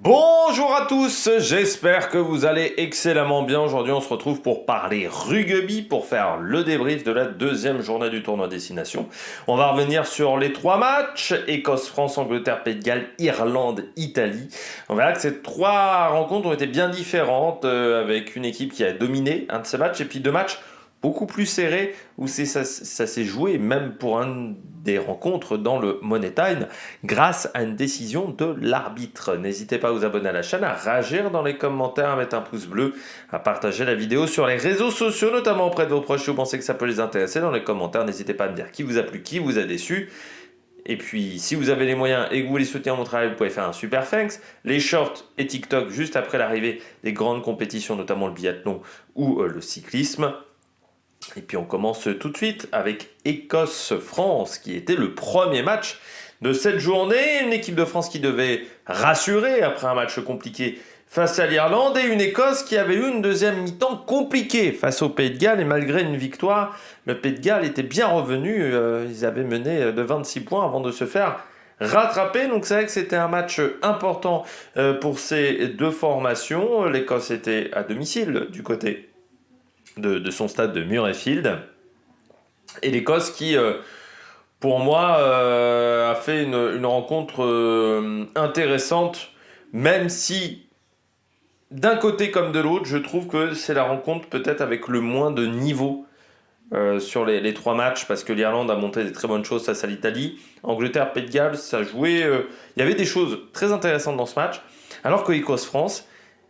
Bonjour à tous, j'espère que vous allez excellemment bien. Aujourd'hui, on se retrouve pour parler rugby, pour faire le débrief de la deuxième journée du tournoi Destination. On va revenir sur les trois matchs, Écosse, France, Angleterre, Pays de Galles, Irlande, Italie. On verra que ces trois rencontres ont été bien différentes, avec une équipe qui a dominé un de ces matchs, et puis deux matchs beaucoup plus serrés, où ça s'est joué, même pour un des rencontres dans le Money Time, grâce à une décision de l'arbitre. N'hésitez pas à vous abonner à la chaîne, à réagir dans les commentaires, à mettre un pouce bleu, à partager la vidéo sur les réseaux sociaux, notamment auprès de vos proches si vous pensez que ça peut les intéresser. Dans les commentaires, n'hésitez pas à me dire qui vous a plu, qui vous a déçu. Et puis, si vous avez les moyens et que vous voulez soutenir mon travail, vous pouvez faire un super thanks. Les shorts et TikTok juste après l'arrivée des grandes compétitions, notamment le biathlon ou le cyclisme. Et puis on commence tout de suite avec Écosse-France, qui était le premier match de cette journée. Une équipe de France qui devait rassurer après un match compliqué face à l'Irlande, et une Écosse qui avait eu une deuxième mi-temps compliquée face au Pays de Galles. Et malgré une victoire, le Pays de Galles était bien revenu. Ils avaient mené de 26 points avant de se faire rattraper. Donc c'est vrai que c'était un match important pour ces deux formations. L'Écosse était à domicile du côté de son stade de Murrayfield. Et l'Écosse qui, pour moi, a fait une rencontre intéressante, même si, d'un côté comme de l'autre, je trouve que c'est la rencontre peut-être avec le moins de niveau sur les trois matchs, parce que l'Irlande a monté des très bonnes choses face à l'Italie. Angleterre, Pays de Galles, ça jouait. Il y avait des choses très intéressantes dans ce match, alors que Écosse-France,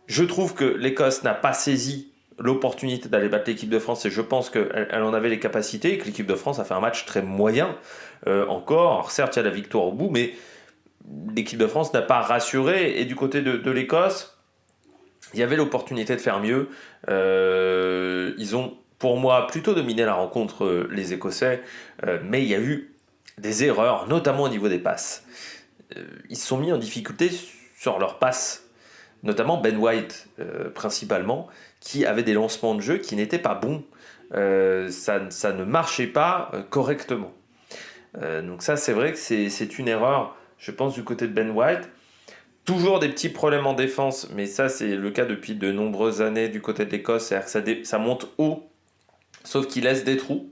je trouve que l'Écosse n'a pas saisi l'opportunité d'aller battre l'équipe de France, et je pense qu'elle en avait les capacités, et que l'équipe de France a fait un match très moyen encore. Alors certes, il y a la victoire au bout, mais l'équipe de France n'a pas rassuré, et du côté de l'Écosse, il y avait l'opportunité de faire mieux. Ils ont, pour moi, plutôt dominé la rencontre, les Écossais, mais il y a eu des erreurs, notamment au niveau des passes. Ils se sont mis en difficulté sur leurs passes, notamment Ben White principalement, qui avait des lancements de jeu qui n'étaient pas bons. Ça ne marchait pas correctement. Donc ça, c'est vrai que c'est une erreur, je pense, du côté de Ben White. Toujours des petits problèmes en défense, mais ça, c'est le cas depuis de nombreuses années du côté de l'Écosse. C'est-à-dire que ça monte haut, sauf qu'il laisse des trous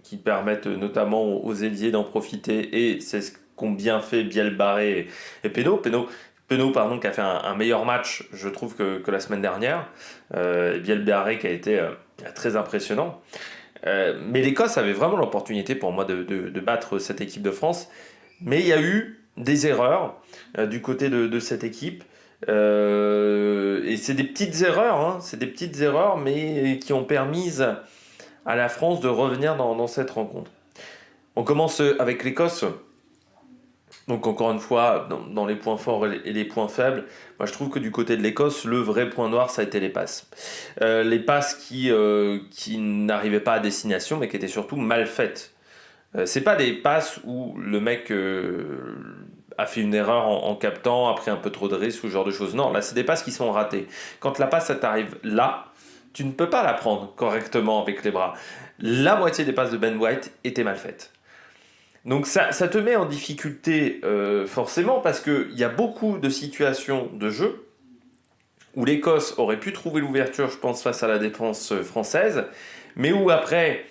qui permettent notamment aux ailiers d'en profiter, et c'est ce qu'ont bien fait Bielbarré et Penaud, pardon, qui a fait un meilleur match, je trouve, que la semaine dernière. Bielbarré qui a été très impressionnant. Mais l'Écosse avait vraiment l'opportunité pour moi de battre cette équipe de France. Mais il y a eu des erreurs du côté de cette équipe. Et c'est des petites erreurs, hein, c'est des petites erreurs, mais qui ont permis à la France de revenir dans cette rencontre. On commence avec l'Écosse. Donc encore une fois, dans les points forts et les points faibles, moi je trouve que du côté de l'Écosse, le vrai point noir, ça a été les passes. Les passes qui n'arrivaient pas à destination, mais qui étaient surtout mal faites. C'est pas des passes où le mec a fait une erreur en captant, a pris un peu trop de risques ou ce genre de choses. Non, là c'est des passes qui sont ratées. Quand la passe, ça t'arrive là, tu ne peux pas la prendre correctement avec les bras. La moitié des passes de Ben White étaient mal faites. Donc ça te met en difficulté forcément, parce qu'il y a beaucoup de situations de jeu où l'Écosse aurait pu trouver l'ouverture, je pense, face à la défense française, mais où après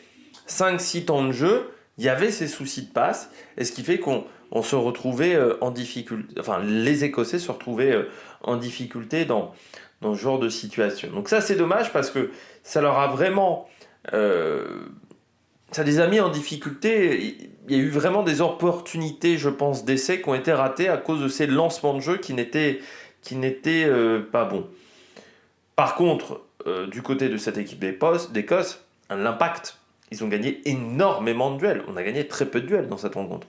5-6 temps de jeu, il y avait ces soucis de passe, et ce qui fait qu'on se retrouvait en difficulté, enfin les Écossais se retrouvaient en difficulté dans ce genre de situation. Donc ça c'est dommage, parce que ça leur a vraiment... ça les a mis en difficulté. Il y a eu vraiment des opportunités, je pense, d'essais qui ont été ratées à cause de ces lancements de jeu qui n'étaient pas bons. Par contre, du côté de cette équipe d'Écosse, l'impact, ils ont gagné énormément de duels. On a gagné très peu de duels dans cette rencontre.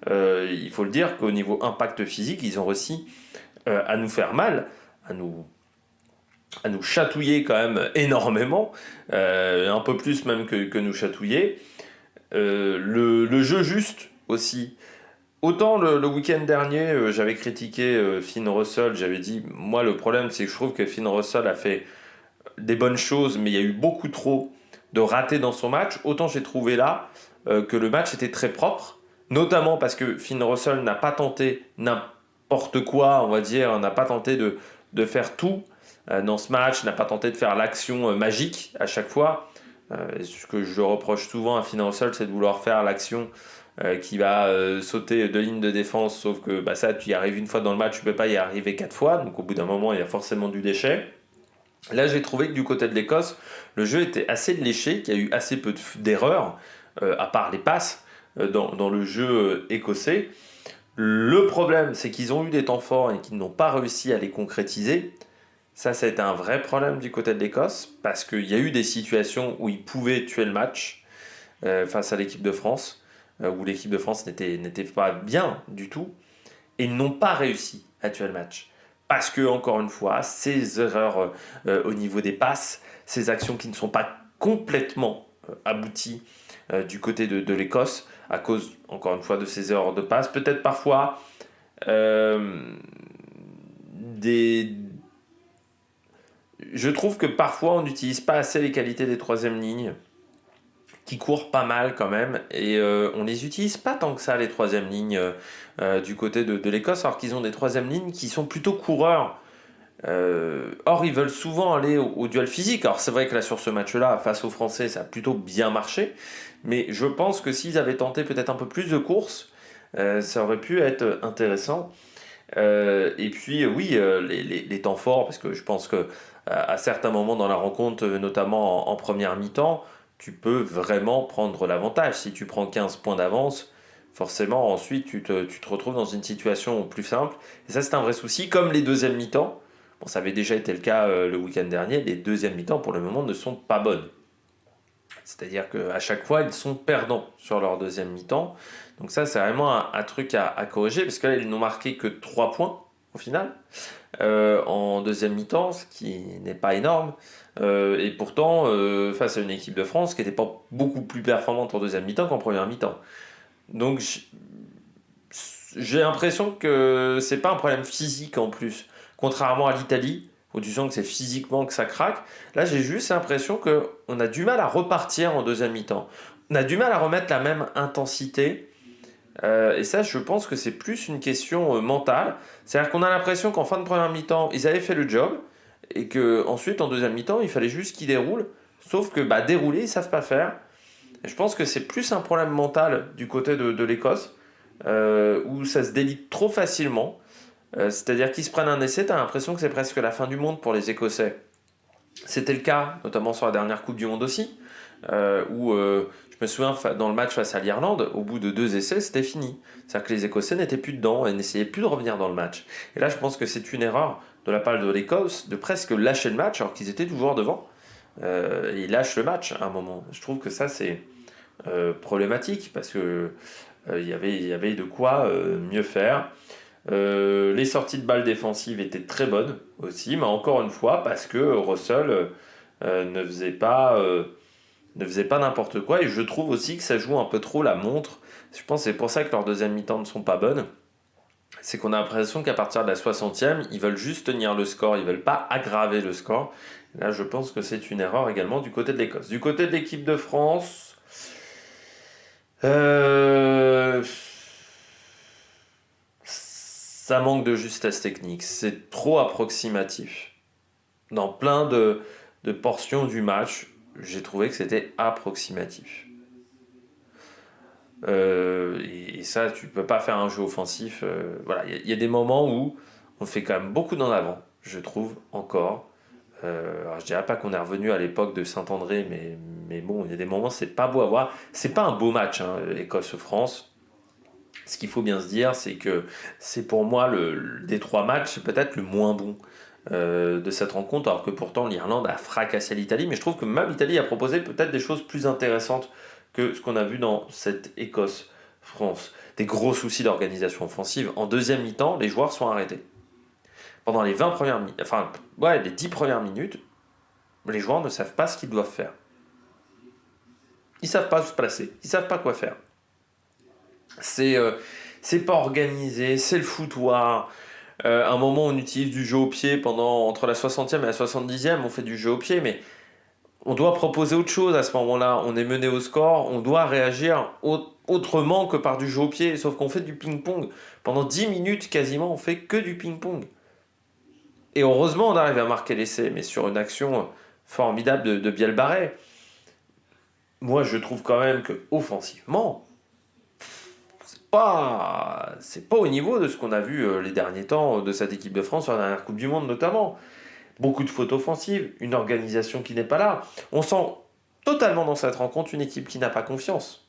Il faut le dire qu'au niveau impact physique, ils ont réussi à nous faire mal, à nous chatouiller quand même énormément, un peu plus même que nous chatouiller. Le jeu juste aussi. Autant le week-end dernier, j'avais critiqué Finn Russell, j'avais dit, moi le problème c'est que je trouve que Finn Russell a fait des bonnes choses, mais il y a eu beaucoup trop de ratés dans son match. Autant j'ai trouvé là que le match était très propre, notamment parce que Finn Russell n'a n'importe quoi, on va dire. On n'a pas tenté de faire tout dans ce match, n'a pas tenté de faire l'action magique à chaque fois. Ce que je reproche souvent à Financial, c'est de vouloir faire l'action qui va sauter deux lignes de défense, sauf que ça, tu y arrives une fois dans le match, tu peux pas y arriver 4 fois, donc au bout d'un moment, il y a forcément du déchet. Là, j'ai trouvé que du côté de l'Écosse, le jeu était assez léché, qu'il y a eu assez peu d'erreurs, à part les passes, dans le jeu écossais. Le problème, c'est qu'ils ont eu des temps forts et qu'ils n'ont pas réussi à les concrétiser. Ça a été un vrai problème du côté de l'Écosse, parce qu'il y a eu des situations où ils pouvaient tuer le match face à l'équipe de France, où l'équipe de France n'était pas bien du tout, et ils n'ont pas réussi à tuer le match. Parce que, encore une fois, ces erreurs au niveau des passes, ces actions qui ne sont pas complètement abouties du côté de l'Écosse, à cause, encore une fois, de ces erreurs de passe, peut-être parfois des... Je trouve que parfois on n'utilise pas assez les qualités des troisièmes lignes, qui courent pas mal quand même, et on les utilise pas tant que ça, les troisièmes lignes du côté de l'Écosse, alors qu'ils ont des troisièmes lignes qui sont plutôt coureurs. Or, ils veulent souvent aller au duel physique. Alors, c'est vrai que là, sur ce match-là, face aux Français, ça a plutôt bien marché, mais je pense que s'ils avaient tenté peut-être un peu plus de courses, ça aurait pu être intéressant. Et puis, oui, les temps forts, parce que je pense que à certains moments dans la rencontre, notamment en première mi-temps, tu peux vraiment prendre l'avantage. Si tu prends 15 points d'avance, forcément, ensuite, tu te retrouves dans une situation plus simple. Et ça, c'est un vrai souci. Comme les deuxièmes mi-temps, bon, ça avait déjà été le cas le week-end dernier, les deuxièmes mi-temps, pour le moment, ne sont pas bonnes. C'est-à-dire qu'à chaque fois, ils sont perdants sur leur deuxième mi-temps. Donc ça, c'est vraiment un truc à corriger, parce que là, ils n'ont marqué que 3 points au final en deuxième mi-temps, ce qui n'est pas énorme. Et pourtant, face à une équipe de France qui n'était pas beaucoup plus performante en deuxième mi-temps qu'en première mi-temps. Donc j'ai l'impression que c'est pas un problème physique en plus, contrairement à l'Italie, où tu sens que c'est physiquement que ça craque. Là, j'ai juste l'impression qu'on a du mal à repartir en deuxième mi-temps. On a du mal à remettre la même intensité. Et ça, je pense que c'est plus une question mentale. C'est-à-dire qu'on a l'impression qu'en fin de première mi-temps, ils avaient fait le job, et qu'ensuite, en deuxième mi-temps, il fallait juste qu'ils déroulent. Sauf que dérouler, ils ne savent pas faire. Et je pense que c'est plus un problème mental du côté de l'Écosse, où ça se délite trop facilement. C'est-à-dire qu'ils se prennent un essai, tu as l'impression que c'est presque la fin du monde pour les Écossais. C'était le cas, notamment sur la dernière Coupe du Monde aussi, où je me souviens dans le match face à l'Irlande, au bout de 2 essais, c'était fini. C'est-à-dire que les Écossais n'étaient plus dedans et n'essayaient plus de revenir dans le match. Et là, je pense que c'est une erreur de la part de l'Écosse de presque lâcher le match alors qu'ils étaient toujours devant. Ils lâchent le match à un moment. Je trouve que ça, c'est problématique parce que il y avait de quoi mieux faire. Les sorties de balles défensives étaient très bonnes aussi, mais encore une fois, parce que Russell ne faisait pas n'importe quoi, et je trouve aussi que ça joue un peu trop la montre. Je pense que c'est pour ça que leurs deuxième mi-temps ne sont pas bonnes. C'est qu'on a l'impression qu'à partir de la 60e, ils veulent juste tenir le score, ils veulent pas aggraver le score. Là, je pense que c'est une erreur également du côté de l'Écosse. Du côté de l'équipe de France, ça manque de justesse technique. C'est trop approximatif. Dans plein de portions du match, j'ai trouvé que c'était approximatif. Et ça, tu peux pas faire un jeu offensif. Voilà, il y a des moments où on fait quand même beaucoup d'en avant, je trouve, encore. Alors je dirais pas qu'on est revenu à l'époque de Saint-André, mais bon, il y a des moments, c'est pas beau à voir. C'est pas un beau match, hein, Écosse-France. Ce qu'il faut bien se dire, c'est que c'est pour moi, des 3 matchs, c'est peut-être le moins bon de cette rencontre, alors que pourtant l'Irlande a fracassé l'Italie. Mais je trouve que même l'Italie a proposé peut-être des choses plus intéressantes que ce qu'on a vu dans cette Écosse-France. Des gros soucis d'organisation offensive. En deuxième mi-temps, les joueurs sont arrêtés. Pendant les 20 premières minutes, enfin, ouais, les 10 premières minutes, les joueurs ne savent pas ce qu'ils doivent faire. Ils savent pas se placer, ils savent pas quoi faire. C'est pas organisé, c'est le foutoir. À un moment, on utilise du jeu au pied entre la 60e et la 70e, on fait du jeu au pied, mais on doit proposer autre chose à ce moment-là. On est mené au score, on doit réagir autrement que par du jeu au pied. Sauf qu'on fait du ping-pong. Pendant 10 minutes quasiment, on fait que du ping-pong. Et heureusement, on arrive à marquer l'essai, mais sur une action formidable de Bielbarré. Moi, je trouve quand même que offensivement, c'est pas au niveau de ce qu'on a vu les derniers temps de cette équipe de France sur la dernière Coupe du Monde notamment. Beaucoup de fautes offensives, une organisation qui n'est pas là. On sent totalement dans cette rencontre une équipe qui n'a pas confiance.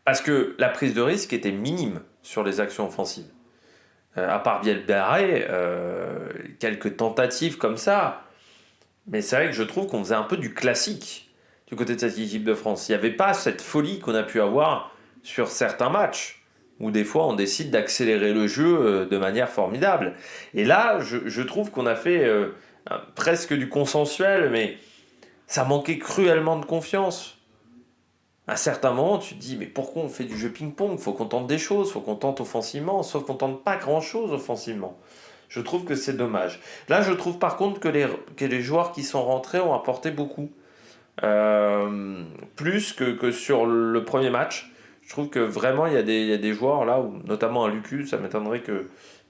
Parce que la prise de risque était minime sur les actions offensives. À part Bielbarré, quelques tentatives comme ça. Mais c'est vrai que je trouve qu'on faisait un peu du classique du côté de cette équipe de France. Il n'y avait pas cette folie qu'on a pu avoir sur certains matchs, où des fois on décide d'accélérer le jeu de manière formidable. Et là, je trouve qu'on a fait presque du consensuel, mais ça manquait cruellement de confiance. À certains moments, tu te dis, mais pourquoi on fait du jeu ping-pong? Faut qu'on tente des choses, faut qu'on tente offensivement, sauf qu'on tente pas grand-chose offensivement. Je trouve que c'est dommage. Là, je trouve par contre que les joueurs qui sont rentrés ont apporté beaucoup. Plus que sur le premier match. Je trouve que vraiment, il y a des joueurs là, où, notamment un Lucu, ça m'étonnerait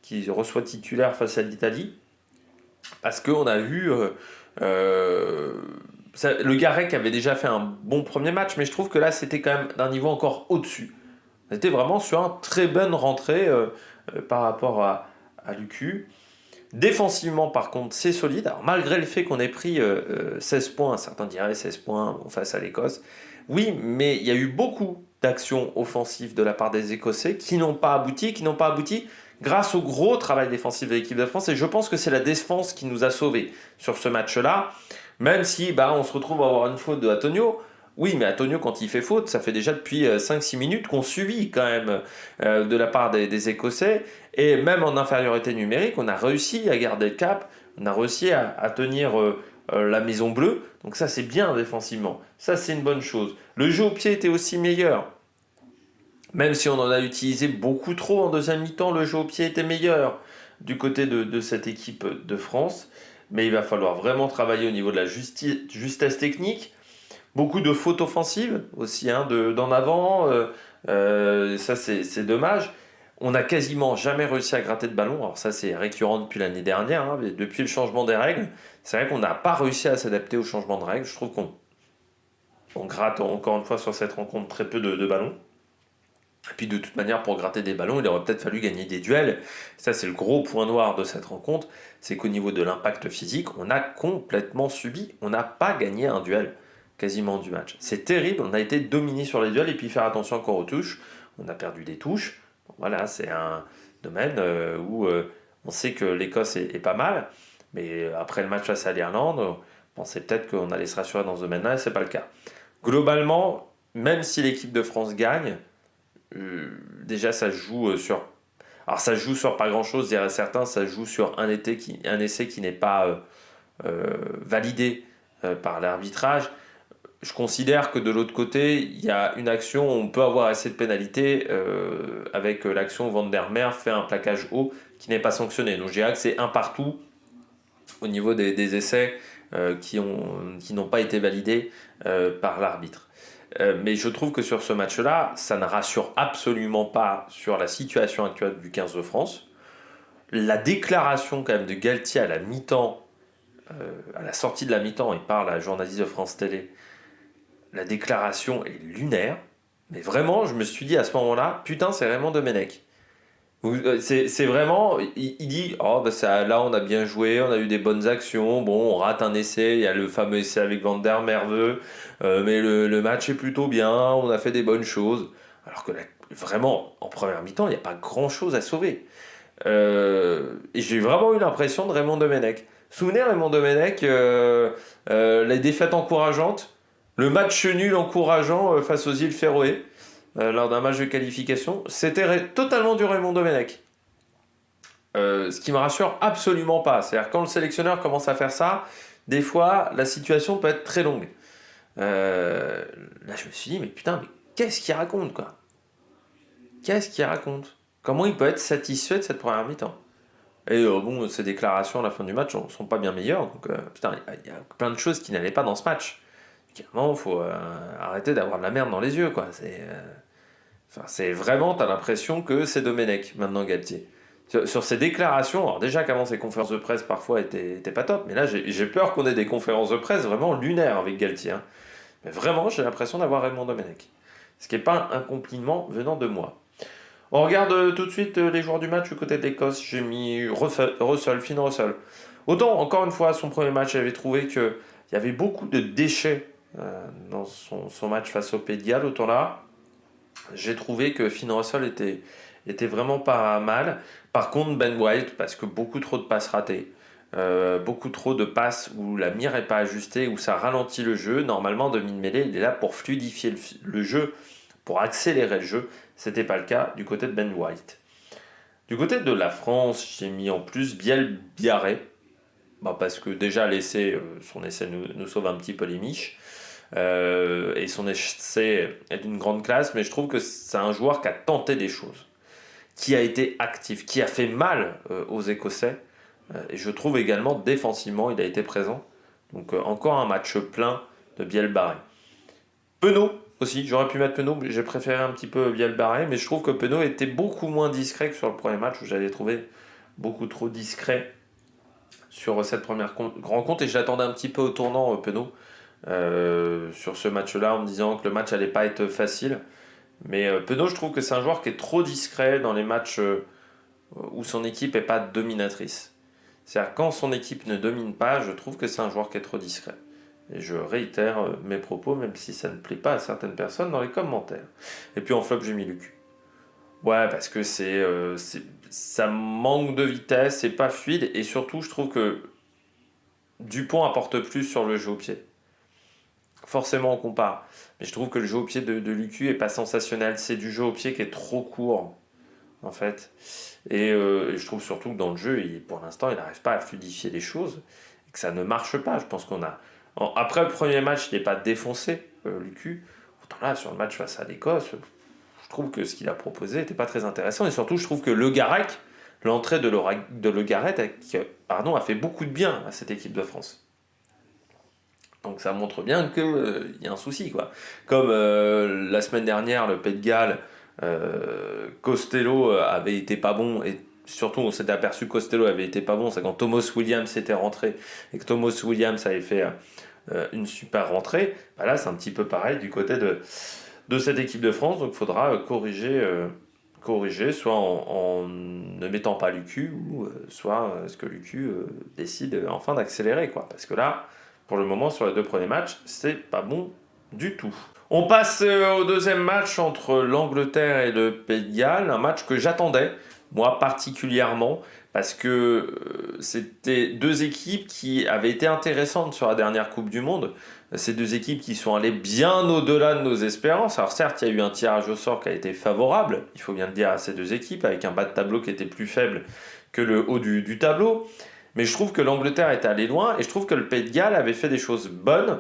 qu'il reçoit titulaire face à l'Italie. Parce qu'on a vu le Garec avait déjà fait un bon premier match, mais je trouve que là, c'était quand même d'un niveau encore au-dessus. C'était vraiment sur une très bonne rentrée par rapport à Lucu. Défensivement, par contre, c'est solide. Alors, malgré le fait qu'on ait pris 16 points, certains diraient 16 points face à l'Écosse, oui, mais il y a eu beaucoup d'actions offensives de la part des Écossais qui n'ont pas abouti grâce au gros travail défensif de l'équipe de France. Et je pense que c'est la défense qui nous a sauvés sur ce match-là. Même si on se retrouve à avoir une faute de Antonio. Oui, mais Antonio, quand il fait faute, ça fait déjà depuis 5-6 minutes qu'on subit quand même de la part des Écossais. Et même en infériorité numérique, on a réussi à garder le cap, on a réussi à tenir la maison bleue. Donc ça, c'est bien défensivement. Ça, c'est une bonne chose. Le jeu au pied était aussi meilleur. Même si on en a utilisé beaucoup trop en deuxième mi-temps, le jeu au pied était meilleur du côté de cette équipe de France. Mais il va falloir vraiment travailler au niveau de la justesse technique. Beaucoup de fautes offensives aussi, d'en avant. Ça, c'est dommage. On n'a quasiment jamais réussi à gratter de ballon. Alors ça, c'est récurrent depuis l'année dernière, mais depuis le changement des règles. C'est vrai qu'on n'a pas réussi à s'adapter au changement de règles. Je trouve qu'on gratte encore une fois sur cette rencontre très peu de ballons. Et puis de toute manière, pour gratter des ballons, il aurait peut-être fallu gagner des duels. Ça, c'est le gros point noir de cette rencontre. C'est qu'au niveau de l'impact physique, on a complètement subi. On n'a pas gagné un duel quasiment du match. C'est terrible, on a été dominé sur les duels et puis faire attention encore aux touches. On a perdu des touches. Voilà, c'est un domaine où on sait que l'Écosse est pas mal. Mais après le match face à l'Irlande, on pensait peut-être qu'on allait se rassurer dans ce domaine-là et c'est pas le cas. Globalement, même si l'équipe de France gagne, déjà ça joue sur. Alors ça joue sur pas grand chose, diraient certains, ça joue sur un essai qui n'est pas validé par l'arbitrage. Je considère que de l'autre côté, il y a une action où on peut avoir assez de pénalités avec l'action où Van der Merwe fait un plaquage haut qui n'est pas sanctionné. Donc je dirais que c'est un partout au niveau des essais qui n'ont pas été validés par l'arbitre. Mais je trouve que sur ce match-là, ça ne rassure absolument pas sur la situation actuelle du 15 de France. La déclaration quand même de Galtier à la mi-temps, à la sortie de la mi-temps, et par la journaliste de France Télé, la déclaration est lunaire. Mais vraiment, je me suis dit à ce moment-là, putain, c'est Raymond Domenech. C'est vraiment, il dit, oh, là on a bien joué, on a eu des bonnes actions, bon, on rate un essai, il y a le fameux essai avec Van der Merwe, mais le match est plutôt bien, on a fait des bonnes choses. Alors que là, vraiment, en première mi-temps, il n'y a pas grand-chose à sauver. Et j'ai vraiment eu l'impression de Raymond Domenech. Souvenez Raymond Domenech, les défaites encourageantes, le match nul encourageant face aux îles Féroé lors d'un match de qualification, c'était totalement du Raymond Domenech. Ce qui me rassure absolument pas. C'est-à-dire quand le sélectionneur commence à faire ça, des fois la situation peut être très longue. Là je me suis dit mais putain mais qu'est-ce qu'il raconte quoi? Qu'est-ce qu'il raconte? Comment il peut être satisfait de cette première mi-temps? Et bon, ses déclarations à la fin du match ne sont pas bien meilleures. Donc, putain, il y a plein de choses qui n'allaient pas dans ce match. Clairement, il faut arrêter d'avoir de la merde dans les yeux, quoi. C'est vraiment, t'as l'impression que c'est Domenech, maintenant Galtier. Sur ses déclarations, alors déjà qu'avant ses conférences de presse parfois étaient pas top, mais là j'ai peur qu'on ait des conférences de presse vraiment lunaires avec Galtier, hein. Mais vraiment, j'ai l'impression d'avoir Raymond Domenech. Ce qui n'est pas un compliment venant de moi. On regarde tout de suite les joueurs du match du côté de l'Écosse. J'ai mis Finn Russell. Autant, encore une fois, son premier match, j'avais trouvé qu'il y avait beaucoup de déchets dans son match face au Pays de Galles. Autant là, j'ai trouvé que Finn Russell était vraiment pas mal. Par contre, Ben White, parce que beaucoup trop de passes ratées, beaucoup trop de passes où la mire n'est pas ajustée, où ça ralentit le jeu. Normalement, Dominique Mêlée, il est là pour fluidifier le jeu, pour accélérer le jeu. C'était pas le cas du côté de Ben White. Du côté de la France, j'ai mis en plus Biel Biarré. Parce que déjà, son essai nous sauve un petit peu les miches. Et son essai est d'une grande classe, mais je trouve que c'est un joueur qui a tenté des choses, qui a été actif, qui a fait mal aux Écossais. Et je trouve également défensivement, il a été présent. Donc encore un match plein de Biel Barré. Penaud aussi, j'aurais pu mettre Penaud, mais j'ai préféré un petit peu Biel Barré, mais je trouve que Penaud était beaucoup moins discret que sur le premier match où j'avais trouvé beaucoup trop discret sur cette première rencontre, et je l'attendais un petit peu au tournant, Penaud, sur ce match-là, en me disant que le match allait pas être facile. Mais Penaud, je trouve que c'est un joueur qui est trop discret dans les matchs où son équipe n'est pas dominatrice. C'est-à-dire quand son équipe ne domine pas, je trouve que c'est un joueur qui est trop discret. Et je réitère mes propos, même si ça ne plaît pas à certaines personnes dans les commentaires. Et puis en flop, j'ai mis Lucu. Ouais, parce que ça manque de vitesse, c'est pas fluide, et surtout, je trouve que Dupont apporte plus sur le jeu au pied. Forcément, on compare. Mais je trouve que le jeu au pied de Lucu est pas sensationnel. C'est du jeu au pied qui est trop court, en fait. Et je trouve surtout que dans le jeu, pour l'instant, il n'arrive pas à fluidifier les choses. Et que ça ne marche pas. Je pense qu'on a... Après le premier match, il n'est pas défoncé, Lucu. Pourtant là, sur le match face à l'Écosse, je trouve que ce qu'il a proposé n'était pas très intéressant. Et surtout, je trouve que Le Garec, l'entrée de Le Garec, a fait beaucoup de bien à cette équipe de France. Donc ça montre bien qu'il y a un souci, quoi. Comme la semaine dernière, le Pays de Galles, Costello avait été pas bon, et surtout on s'était aperçu que Costello avait été pas bon, c'est quand Thomas Williams était rentré, et que Thomas Williams avait fait une super rentrée. Là c'est un petit peu pareil du côté de cette équipe de France, donc il faudra corriger, soit en ne mettant pas Lucu, ou soit ce que Lucu décide enfin d'accélérer, quoi. Parce que là, pour le moment, sur les deux premiers matchs, c'est pas bon du tout. On passe au deuxième match entre l'Angleterre et le Pays de Galles, un match que j'attendais, moi particulièrement, parce que c'était deux équipes qui avaient été intéressantes sur la dernière Coupe du Monde. Ces deux équipes qui sont allées bien au-delà de nos espérances. Alors certes, il y a eu un tirage au sort qui a été favorable, il faut bien le dire, à ces deux équipes, avec un bas de tableau qui était plus faible que le haut du tableau. Mais je trouve que l'Angleterre est allée loin, et je trouve que le Pays de Galles avait fait des choses bonnes.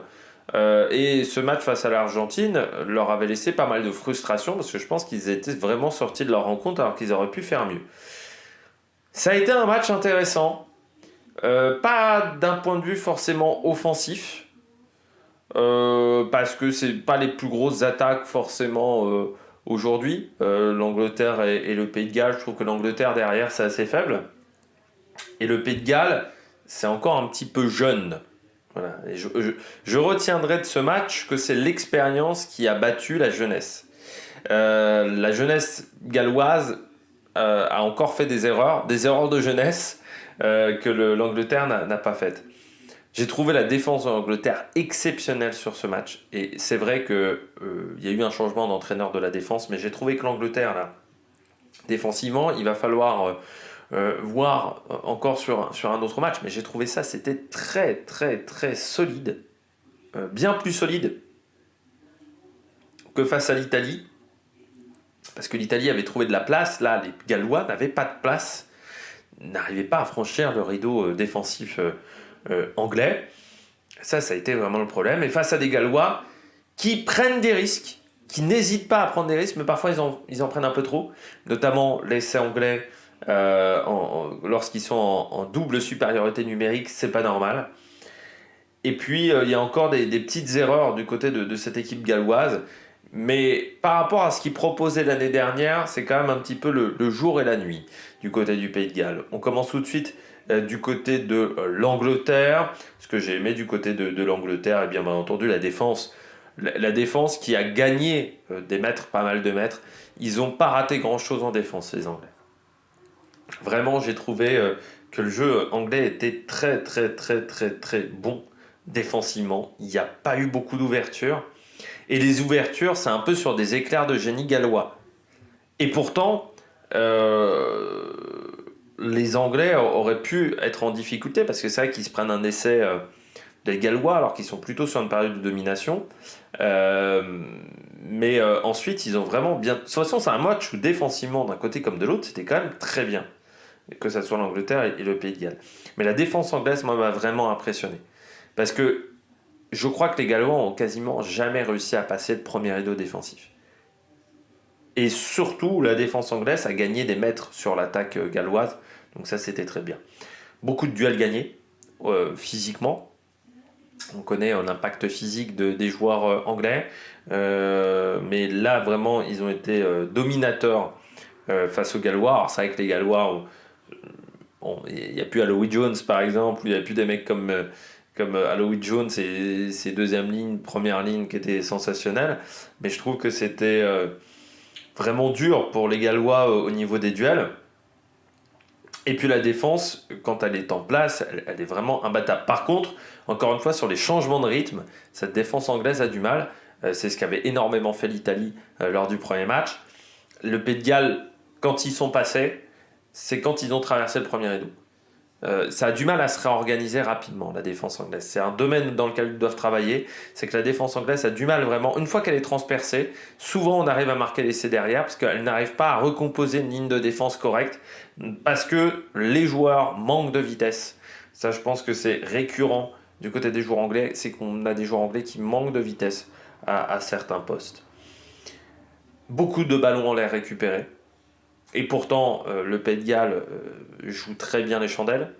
Et ce match face à l'Argentine leur avait laissé pas mal de frustration, parce que je pense qu'ils étaient vraiment sortis de leur rencontre alors qu'ils auraient pu faire mieux. Ça a été un match intéressant, pas d'un point de vue forcément offensif, parce que c'est pas les plus grosses attaques forcément aujourd'hui. L'Angleterre et le Pays de Galles, je trouve que l'Angleterre derrière c'est assez faible. Et le Pays de Galles, c'est encore un petit peu jeune. Voilà. Et je retiendrai de ce match que c'est l'expérience qui a battu la jeunesse. La jeunesse galloise a encore fait des erreurs de jeunesse que l'Angleterre n'a pas faites. J'ai trouvé la défense de l'Angleterre exceptionnelle sur ce match. Et c'est vrai qu'il y a eu un changement d'entraîneur de la défense, mais j'ai trouvé que l'Angleterre, là, défensivement, il va falloir... voir encore sur un autre match, mais j'ai trouvé ça, c'était très très très solide, bien plus solide que face à l'Italie, parce que l'Italie avait trouvé de la place, là les Gallois n'avaient pas de place, n'arrivaient pas à franchir le rideau défensif anglais. Ça a été vraiment le problème, et face à des Gallois qui prennent des risques, qui n'hésitent pas à prendre des risques, mais parfois ils en prennent un peu trop, notamment l'essai anglais lorsqu'ils sont en double supériorité numérique, c'est pas normal. Et puis, il y a encore des petites erreurs du côté de cette équipe galloise. Mais par rapport à ce qu'ils proposaient l'année dernière, c'est quand même un petit peu le jour et la nuit du côté du Pays de Galles. On commence tout de suite du côté de l'Angleterre. Ce que j'ai aimé du côté de l'Angleterre, et bien entendu la défense. La défense qui a gagné des mètres, pas mal de mètres. Ils n'ont pas raté grand-chose en défense, les Anglais. Vraiment, j'ai trouvé que le jeu anglais était très très très très très bon défensivement. Il n'y a pas eu beaucoup d'ouvertures. Et les ouvertures, c'est un peu sur des éclairs de génie gallois. Et pourtant, euh, les Anglais auraient pu être en difficulté parce que c'est vrai qu'ils se prennent un essai des Gallois alors qu'ils sont plutôt sur une période de domination. Euh, mais ensuite, ils ont vraiment bien. De toute façon, c'est un match où défensivement, d'un côté comme de l'autre, c'était quand même très bien. Que ce soit l'Angleterre et le Pays de Galles. Mais la défense anglaise, moi, m'a vraiment impressionné. Parce que je crois que les Gallois ont quasiment jamais réussi à passer le premier rideau défensif. Et surtout, la défense anglaise a gagné des mètres sur l'attaque galloise. Donc ça, c'était très bien. Beaucoup de duels gagnés, physiquement. On connaît l'impact physique des joueurs anglais. Mais là, vraiment, ils ont été dominateurs face aux Gallois. Alors c'est vrai que les Gallois, il n'y a plus Alois Jones, par exemple, il n'y a plus des mecs comme Alois Jones et ses deuxième ligne, première ligne qui étaient sensationnelles. Mais je trouve que c'était vraiment dur pour les Gallois au niveau des duels. Et puis la défense, quand elle est en place, elle est vraiment imbattable. Par contre, encore une fois, sur les changements de rythme, cette défense anglaise a du mal. C'est ce qu'avait énormément fait l'Italie lors du premier match. Le Pays de Galles, quand ils sont passés, c'est quand ils ont traversé le premier rideau. Ça a du mal à se réorganiser rapidement, la défense anglaise. C'est un domaine dans lequel ils doivent travailler. C'est que la défense anglaise a du mal vraiment. Une fois qu'elle est transpercée, souvent on arrive à marquer l'essai derrière parce qu'elle n'arrive pas à recomposer une ligne de défense correcte parce que les joueurs manquent de vitesse. Ça, je pense que c'est récurrent du côté des joueurs anglais. C'est qu'on a des joueurs anglais qui manquent de vitesse à certains postes. Beaucoup de ballons en l'air récupérés. Et pourtant, le Pays de Galles joue très bien les chandelles.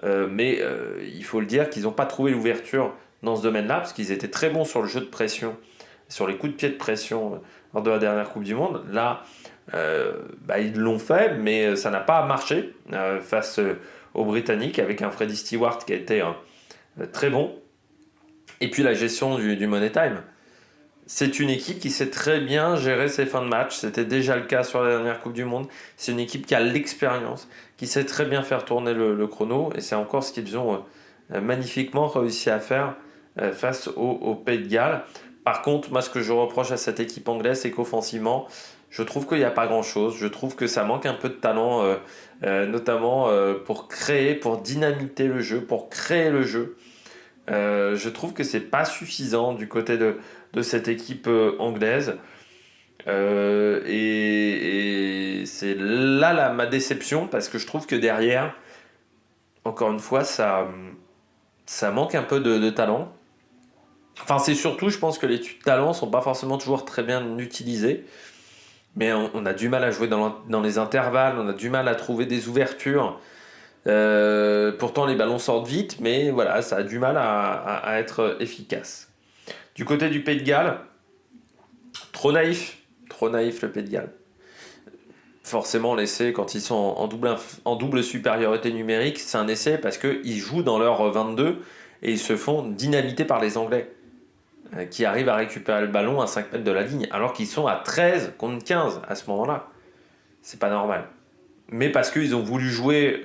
Mais il faut le dire qu'ils n'ont pas trouvé l'ouverture dans ce domaine-là, parce qu'ils étaient très bons sur le jeu de pression, sur les coups de pied de pression lors de la dernière Coupe du Monde. Là, ils l'ont fait, mais ça n'a pas marché face aux Britanniques, avec un Freddie Stewart qui a été très bon. Et puis la gestion du Money Time. C'est une équipe qui sait très bien gérer ses fins de match. C'était déjà le cas sur la dernière Coupe du Monde. C'est une équipe qui a l'expérience, qui sait très bien faire tourner le chrono. Et c'est encore ce qu'ils ont magnifiquement réussi à faire face au Pays de Galles. Par contre, moi, ce que je reproche à cette équipe anglaise, c'est qu'offensivement, je trouve qu'il n'y a pas grand-chose. Je trouve que ça manque un peu de talent, notamment pour créer, pour dynamiter le jeu, pour créer le jeu. Je trouve que c'est pas suffisant du côté de cette équipe anglaise. Et c'est là ma déception parce que je trouve que derrière, encore une fois, ça manque un peu de talent. Enfin, c'est surtout, je pense que les talents sont pas forcément toujours très bien utilisés. Mais on a du mal à jouer dans les intervalles, on a du mal à trouver des ouvertures. Pourtant, les ballons sortent vite, mais voilà, ça a du mal à être efficace. Du côté du Pays de Galles, trop naïf le Pays de Galles. Forcément, l'essai, quand ils sont en double supériorité numérique, c'est un essai parce qu'ils jouent dans leur 22 et ils se font dynamiter par les Anglais qui arrivent à récupérer le ballon à 5 mètres de la ligne alors qu'ils sont à 13 contre 15 à ce moment-là. C'est pas normal. Mais parce qu'ils ont voulu jouer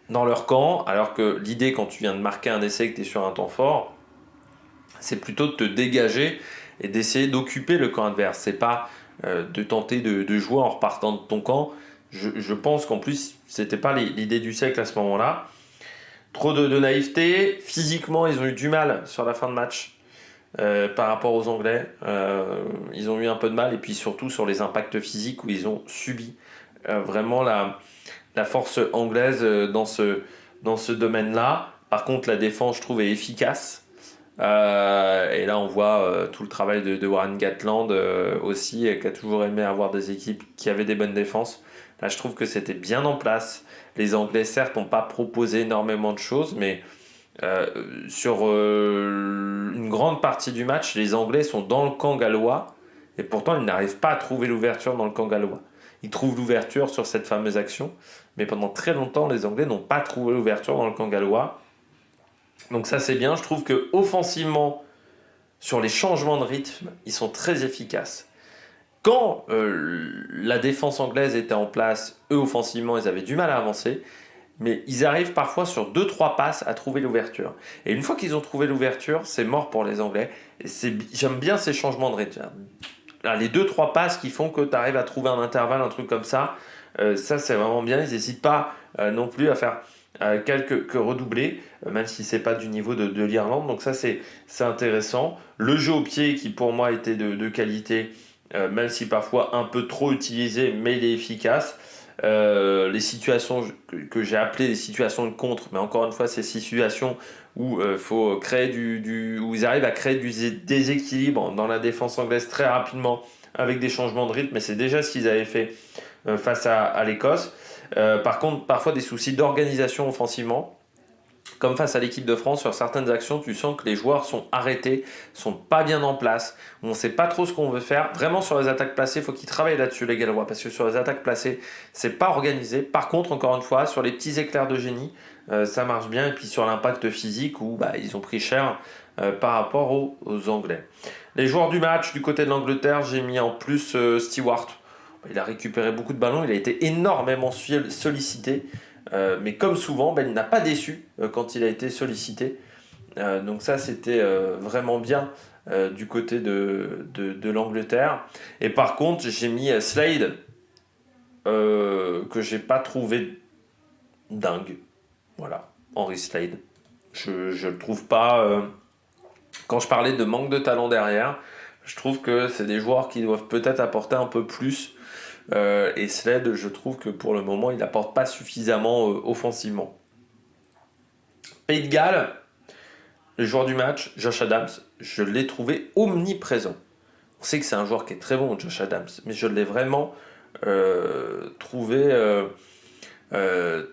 dans leur camp, alors que l'idée quand tu viens de marquer un essai que tu es sur un temps fort, c'est plutôt de te dégager et d'essayer d'occuper le camp adverse. C'est pas de tenter de jouer en repartant de ton camp. Je pense qu'en plus, c'était pas l'idée du siècle à ce moment-là. Trop de naïveté. Physiquement, ils ont eu du mal sur la fin de match par rapport aux Anglais. Ils ont eu un peu de mal. Et puis surtout sur les impacts physiques où ils ont subi vraiment la force anglaise dans ce domaine-là. Par contre, la défense, je trouve, est efficace. Et là, on voit tout le travail de Warren Gatland aussi, qui a toujours aimé avoir des équipes qui avaient des bonnes défenses. Là, je trouve que c'était bien en place. Les Anglais, certes, n'ont pas proposé énormément de choses, mais sur une grande partie du match, les Anglais sont dans le camp gallois et pourtant ils n'arrivent pas à trouver l'ouverture dans le camp gallois. Ils trouvent l'ouverture sur cette fameuse action, mais pendant très longtemps, les Anglais n'ont pas trouvé l'ouverture dans le camp gallois. Donc ça, c'est bien. Je trouve que offensivement, sur les changements de rythme, ils sont très efficaces. Quand la défense anglaise était en place, eux offensivement, ils avaient du mal à avancer. Mais ils arrivent parfois sur 2-3 passes à trouver l'ouverture. Et une fois qu'ils ont trouvé l'ouverture, c'est mort pour les Anglais. J'aime bien ces changements de rythme. Là, les 2-3 passes qui font que tu arrives à trouver un intervalle, un truc comme ça, ça c'est vraiment bien. Ils n'hésitent pas non plus à faire que redoubler, même si c'est pas du niveau de l'Irlande. Donc ça c'est intéressant. Le jeu au pied qui pour moi était de qualité, même si parfois un peu trop utilisé, mais il est efficace. Les situations que j'ai appelées les situations de contre, mais encore une fois, c'est ces situations où faut créer où ils arrivent à créer du déséquilibre dans la défense anglaise très rapidement avec des changements de rythme, mais c'est déjà ce qu'ils avaient fait face à l'Écosse. Par contre, parfois des soucis d'organisation offensivement. Comme face à l'équipe de France, sur certaines actions, tu sens que les joueurs sont arrêtés, sont pas bien en place, on ne sait pas trop ce qu'on veut faire. Vraiment sur les attaques placées, il faut qu'ils travaillent là-dessus les Gallois, parce que sur les attaques placées, c'est pas organisé. Par contre, encore une fois, sur les petits éclairs de génie, ça marche bien. Et puis sur l'impact physique, où ils ont pris cher par rapport aux Anglais. Les joueurs du match, du côté de l'Angleterre, j'ai mis en plus Stewart. Il a récupéré beaucoup de ballons, il a été énormément sollicité. Mais comme souvent, il n'a pas déçu quand il a été sollicité. Donc ça, c'était vraiment bien du côté de l'Angleterre. Et par contre, j'ai mis Slade, que j'ai pas trouvé dingue. Voilà, Henry Slade. Je le trouve pas... Quand je parlais de manque de talent derrière, je trouve que c'est des joueurs qui doivent peut-être apporter un peu plus. Et Slade, je trouve que pour le moment, il n'apporte pas suffisamment offensivement. Pays de Galles, le joueur du match, Josh Adams, je l'ai trouvé omniprésent. On sait que c'est un joueur qui est très bon, Josh Adams, mais je l'ai vraiment trouvé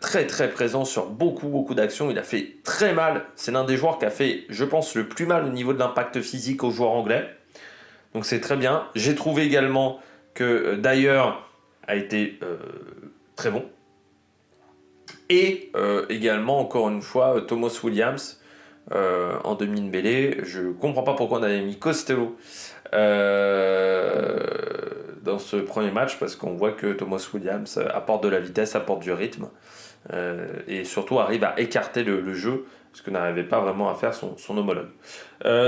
très très présent sur beaucoup d'actions. Il a fait très mal. C'est l'un des joueurs qui a fait, je pense, le plus mal au niveau de l'impact physique aux joueurs anglais. Donc c'est très bien. J'ai trouvé également que d'ailleurs a été très bon. Et également, encore une fois, Thomas Williams en demi-mêlée. Je ne comprends pas pourquoi on avait mis Costello dans ce premier match, parce qu'on voit que Thomas Williams apporte de la vitesse, apporte du rythme, et surtout arrive à écarter le jeu, ce que n'arrivait pas vraiment à faire son homologue.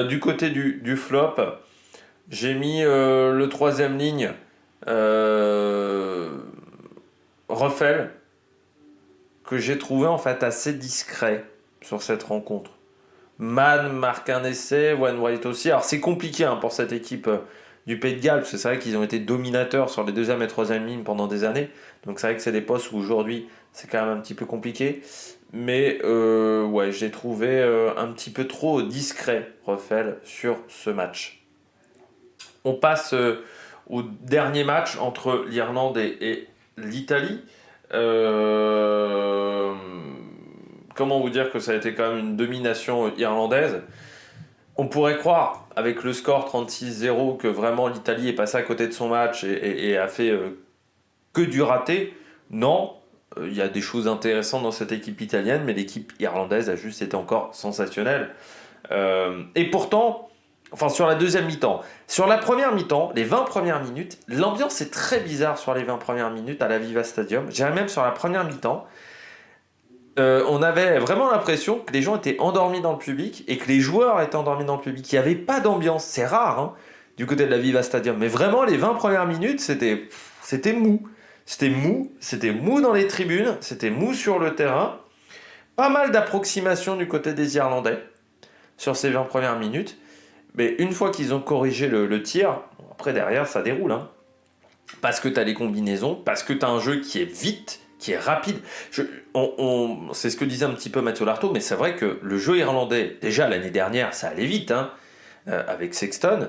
Du côté du flop, j'ai mis le troisième ligne, Ruffel, que j'ai trouvé en fait assez discret sur cette rencontre. Mann marque un essai, Wainwright aussi. Alors c'est compliqué pour cette équipe du Pays de Galles, parce que c'est vrai qu'ils ont été dominateurs sur les deuxième et troisième lignes pendant des années. Donc c'est vrai que c'est des postes où aujourd'hui c'est quand même un petit peu compliqué. Mais j'ai trouvé un petit peu trop discret Ruffel sur ce match. On passe au dernier match entre l'Irlande et l'Italie. Comment vous dire que ça a été quand même une domination irlandaise. On pourrait croire, avec le score 36-0, que vraiment l'Italie est passée à côté de son match et a fait que du raté. Non, il y a des choses intéressantes dans cette équipe italienne, mais l'équipe irlandaise a juste été encore sensationnelle. Et pourtant, sur la deuxième mi-temps. Sur la première mi-temps, les 20 premières minutes, l'ambiance est très bizarre sur les 20 premières minutes à l'Aviva Stadium. Je dirais même sur la première mi-temps, on avait vraiment l'impression que les gens étaient endormis dans le public et que les joueurs étaient endormis dans le public. Il n'y avait pas d'ambiance, c'est rare du côté de l'Aviva Stadium. Mais vraiment, les 20 premières minutes, c'était mou. C'était mou dans les tribunes, c'était mou sur le terrain. Pas mal d'approximations du côté des Irlandais sur ces 20 premières minutes. Mais une fois qu'ils ont corrigé le tir, après derrière ça déroule. Parce que tu as les combinaisons, parce que tu as un jeu qui est vite, qui est rapide. C'est ce que disait un petit peu Mathieu Lartaud, mais c'est vrai que le jeu irlandais, déjà l'année dernière, ça allait vite avec Sexton,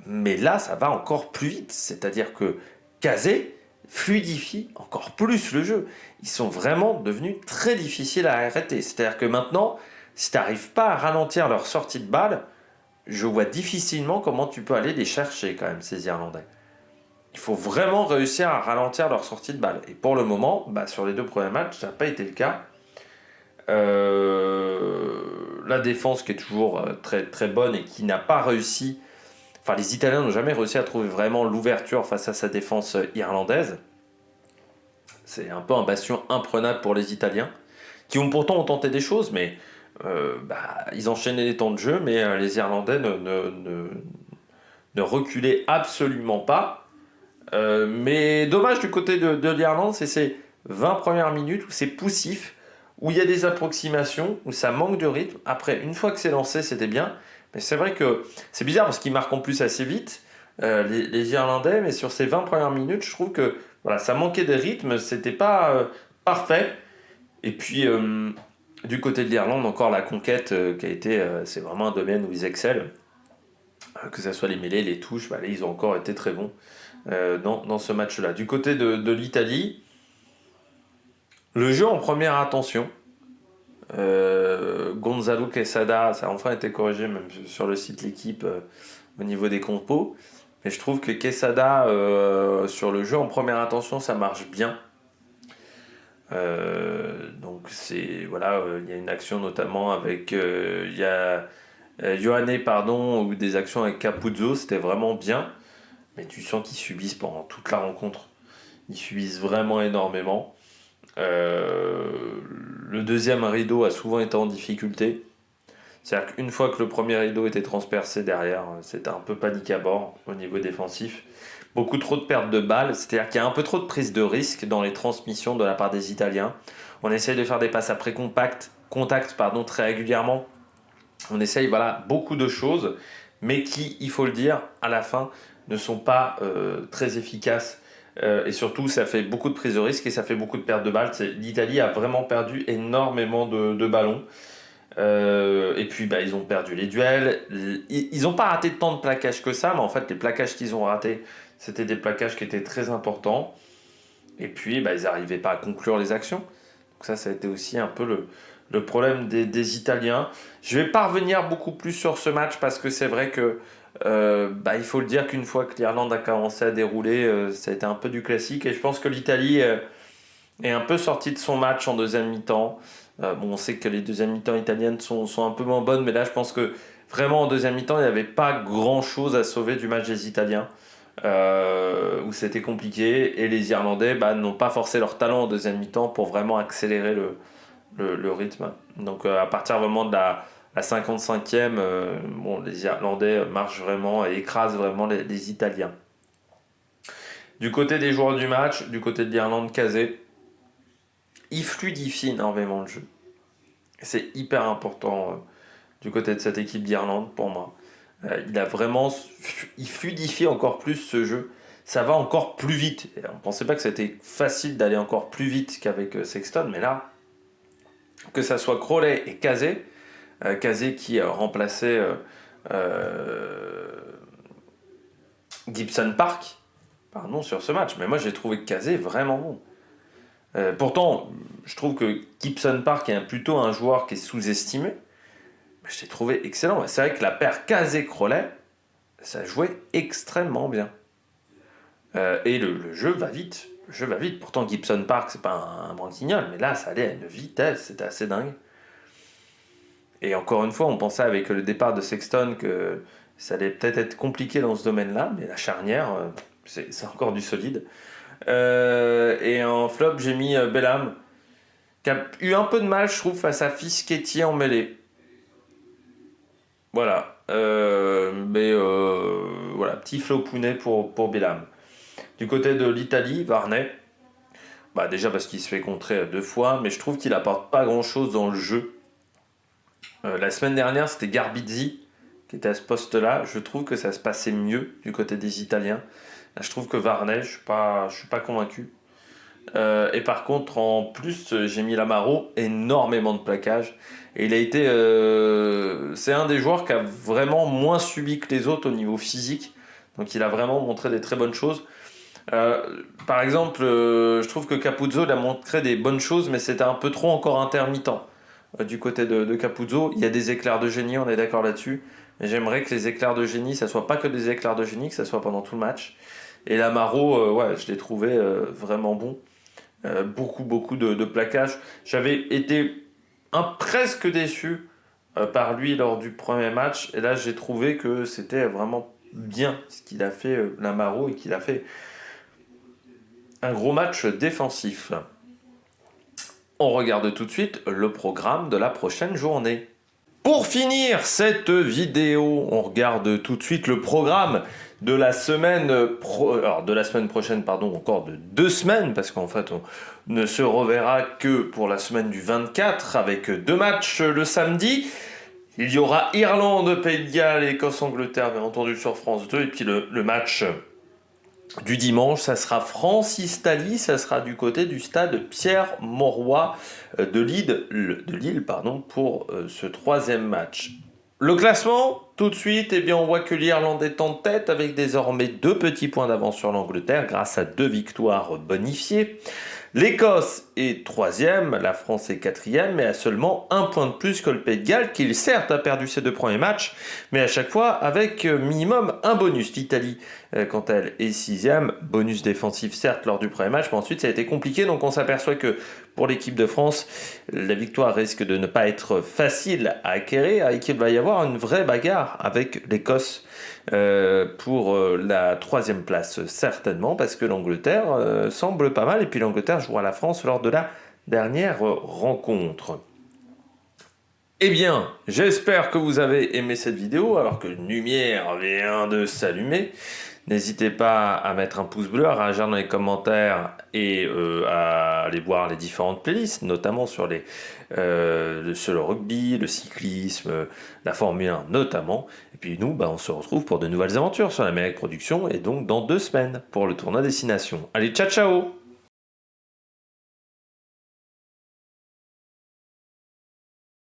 mais là ça va encore plus vite. C'est-à-dire que Kazé, fluidifient encore plus le jeu. Ils sont vraiment devenus très difficiles à arrêter. C'est-à-dire que maintenant, si tu n'arrives pas à ralentir leur sortie de balle, je vois difficilement comment tu peux aller les chercher quand même, ces Irlandais. Il faut vraiment réussir à ralentir leur sortie de balle. Et pour le moment, sur les 2 premiers matchs, ça n'a pas été le cas. La défense qui est toujours très, très bonne et qui n'a pas réussi. Enfin, les Italiens n'ont jamais réussi à trouver vraiment l'ouverture face à sa défense irlandaise. C'est un peu un bastion imprenable pour les Italiens, qui ont pourtant tenté des choses, mais ils enchaînaient les temps de jeu, mais les Irlandais ne reculaient absolument pas. Mais dommage du côté de l'Irlande, c'est ces 20 premières minutes où c'est poussif, où il y a des approximations, où ça manque de rythme. Après, une fois que c'est lancé, c'était bien. Mais c'est vrai que c'est bizarre parce qu'ils marquent en plus assez vite, les Irlandais, mais sur ces 20 premières minutes, je trouve que voilà, ça manquait de rythme, c'était pas parfait. Et puis, du côté de l'Irlande, encore la conquête qui a été, c'est vraiment un domaine où ils excellent. Que ce soit les mêlées, les touches, ils ont encore été très bons dans ce match-là. Du côté de l'Italie, le jeu en première intention. Gonzalo Quesada, ça a enfin été corrigé même sur le site L'équipe au niveau des compos. Mais je trouve que Quesada, sur le jeu en première intention, ça marche bien. Donc c'est voilà, il y a une action notamment avec il y a Ioane, pardon, ou des actions avec Capuzzo, c'était vraiment bien. Mais tu sens qu'ils subissent pendant toute la rencontre. Ils subissent vraiment énormément. Le deuxième rideau a souvent été en difficulté. C'est-à-dire qu'une fois que le premier rideau était transpercé derrière, c'était un peu panique à bord au niveau défensif. Beaucoup trop de pertes de balles, c'est-à-dire qu'il y a un peu trop de prise de risque dans les transmissions de la part des Italiens. On essaye de faire des passes après contact très régulièrement. On essaye beaucoup de choses, mais qui, il faut le dire, à la fin, ne sont pas très efficaces. Et surtout, ça fait beaucoup de prise de risque et ça fait beaucoup de pertes de balles. L'Italie a vraiment perdu énormément de ballons. Et puis, ils ont perdu les duels. Ils n'ont pas raté tant de plaquages que ça, mais en fait, les plaquages qu'ils ont ratés, c'était des plaquages qui étaient très importants. Et puis, ils n'arrivaient pas à conclure les actions. Donc ça a été aussi un peu le problème des Italiens. Je vais pas revenir beaucoup plus sur ce match parce que c'est vrai que il faut le dire qu'une fois que l'Irlande a commencé à dérouler, ça a été un peu du classique. Et je pense que l'Italie est un peu sortie de son match en deuxième mi-temps. On sait que les deuxièmes mi-temps italiennes sont un peu moins bonnes, mais là je pense que vraiment en deuxième mi-temps, il n'y avait pas grand-chose à sauver du match des Italiens. Où c'était compliqué. Et les Irlandais n'ont pas forcé leur talent en deuxième mi-temps pour vraiment accélérer le rythme. Donc à partir vraiment de la 55e, les Irlandais marchent vraiment et écrasent vraiment les Italiens. Du côté des joueurs du match, du côté de l'Irlande, Casey, il fluidifie énormément le jeu. C'est hyper important du côté de cette équipe d'Irlande pour moi. Il fluidifie encore plus ce jeu. Ça va encore plus vite. Et on ne pensait pas que c'était facile d'aller encore plus vite qu'avec Sexton, mais là, que ça soit Crowley et Casey, Casey qui remplaçait Gibson Park, sur ce match. Mais moi, j'ai trouvé Casey vraiment bon. Pourtant, je trouve que Gibson Park est plutôt un joueur qui est sous-estimé. Mais je l'ai trouvé excellent. C'est vrai que la paire Casey-Crowley, ça jouait extrêmement bien. Et le jeu va vite. Le jeu va vite. Pourtant, Gibson Park, c'est pas un branquignol, mais là, ça allait à une vitesse, c'était assez dingue. Et encore une fois, on pensait avec le départ de Sexton que ça allait peut-être être compliqué dans ce domaine-là, mais la charnière, c'est encore du solide. Et en flop, j'ai mis Belham, qui a eu un peu de mal, je trouve, face à Fischetti en mêlée. Voilà. Voilà, petit flopounet pour Belham. Du côté de l'Italie, Varney, déjà parce qu'il se fait contrer 2 fois, mais je trouve qu'il apporte pas grand-chose dans le jeu. La semaine dernière, c'était Garbizzi qui était à ce poste-là. Je trouve que ça se passait mieux du côté des Italiens. Là, je trouve que Varney, je suis pas convaincu. Et par contre, en plus, j'ai mis Lamaro, énormément de plaquages. Et il a été... c'est un des joueurs qui a vraiment moins subi que les autres au niveau physique. Donc il a vraiment montré des très bonnes choses. Par exemple, je trouve que Capuzzo il a montré des bonnes choses, mais c'était un peu trop encore intermittent. Du côté de Capuzzo, il y a des éclairs de génie, on est d'accord là-dessus. Mais j'aimerais que les éclairs de génie, ça soit pas que des éclairs de génie, que ça soit pendant tout le match. Et Lamaro, ouais, je l'ai trouvé vraiment bon. Beaucoup de plaquages. J'avais été presque déçu par lui lors du premier match. Et là, j'ai trouvé que c'était vraiment bien ce qu'il a fait, Lamaro, et qu'il a fait un gros match défensif. On regarde tout de suite le programme de la prochaine journée. Pour finir cette vidéo, on regarde tout de suite le programme de la semaine, alors de la semaine prochaine, pardon, encore de 2 semaines, parce qu'en fait on ne se reverra que pour la semaine du 24 avec 2 matchs le samedi. Il y aura Irlande, Pays de Galles et Écosse-Angleterre, bien entendu sur France 2, et puis le match du dimanche, ça sera France-Italie, ça sera du côté du stade Pierre-Mauroy de Lille, pour ce 3e match. Le classement, tout de suite, eh bien, on voit que l'Irlande est en tête avec désormais 2 petits points d'avance sur l'Angleterre grâce à 2 victoires bonifiées. L'Écosse est 3e, la France est 4e, mais a seulement 1 point de plus que le Pays de Galles, qui certes a perdu ses 2 premiers matchs, mais à chaque fois avec minimum un bonus. L'Italie, quant à elle, est 6e, bonus défensif certes lors du premier match, mais ensuite ça a été compliqué, donc on s'aperçoit que pour l'équipe de France, la victoire risque de ne pas être facile à acquérir et qu'il va y avoir une vraie bagarre avec l'Écosse pour la 3e place, certainement, parce que l'Angleterre semble pas mal, et puis l'Angleterre jouera la France lors de la dernière rencontre. Eh bien, j'espère que vous avez aimé cette vidéo, alors que la lumière vient de s'allumer. N'hésitez pas à mettre un pouce bleu, à réagir dans les commentaires et à aller voir les différentes playlists, notamment sur le rugby, le cyclisme, la Formule 1 notamment. Et puis nous, on se retrouve pour de nouvelles aventures sur la Méric Production et donc dans 2 semaines pour le tournoi Destination. Allez, ciao ciao!